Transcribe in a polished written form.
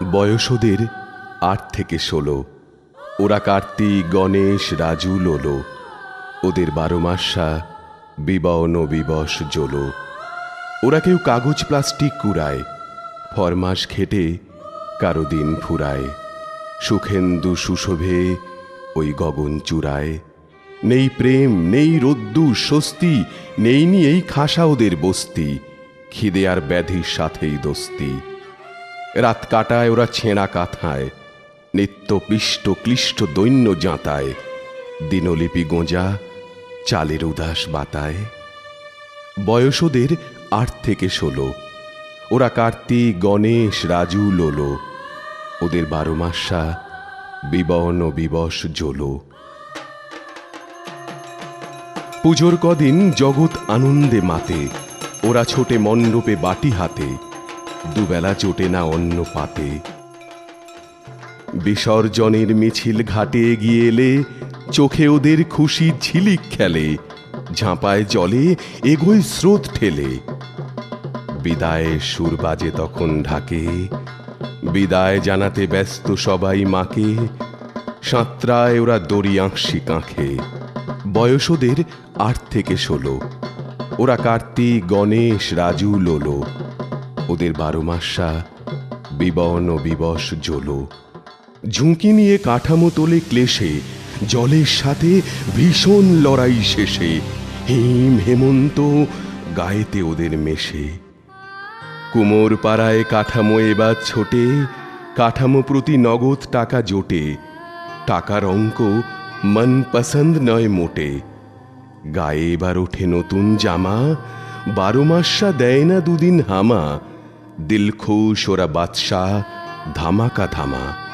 বয়স ওদের ৮ থেকে ১৬। ওরা কার্তিক, গণেশ, রাজু, লোলো। ওদের ১২ মাসা বিবন বিবশ জোলো। ওরা কেউ কাগজ প্লাস্টিক কুড়ায়, ফরমাস খেটে কারো দিন ফুরায়। সুখেন্দু সুশোভে ওই গগন চূড়ায়। নেই প্রেম, নেই রোদ্দুর স্বস্তি, নেই নি এই খাসা ওদের বস্তি। খিদে আর ব্যাধির সাথেই দোস্তি। রাত কাটায় ওরা ছেঁড়া কাঁথায়, নিত্য পিষ্ট ক্লিষ্ট দৈন্য জাঁতায়। দিনলিপি গোঁজা চালের উদাস বাতায়। বয়স ওদের ৮ থেকে ১৬। ওরা কার্তিক, গণেশ, রাজু, লোলো। ওদের ১২ মাসা বিবন বিবশ জোলো। পুজোর কদিন জগৎ আনন্দে মাতে। ওরা ছোটে মণ্ডপে বাটি হাতে, দুবেলা চোটে না অন্ন পাতে। বিসর্জনের মিছিল ঘাটে এগিয়ে এলে চোখে ওদের খুশি ঝিলিক খেলে। ঝাঁপায় জলে এগোয় স্রোত ঠেলে। বিদায়ের সুর বাজে তখন ঢাকে, বিদায় জানাতে ব্যস্ত সবাই মাকে। সাঁতরায় ওরা দড়ি আঁকশি কাঁখে। বয়স ওদের ৮ থেকে ১৬। ওরা কার্তিক, গণেশ, রাজু, লোলো। ওদের ১২ মাসা বিবন বিবশ জোলো। ঝুঁকি নিয়ে কাঠামো তোলে ক্লেশে, জলের সাথে ভীষণ লড়াই শেষে। হিম হেমন্ত গায়েতে ওদের মেশে। কুমোর পাড়ায় কাঠামো এবার ছোটে, কাঠামো প্রতি নগদ টাকা জোটে। টাকার অঙ্ক মন পছন্দ নয় মোটে। গায়ে এবার ওঠে নতুন জামা, ১২ মাসা দেয় না দুদিন হামা। দিল খুশ ওরা বাদশাহ ধামাকা ধামা।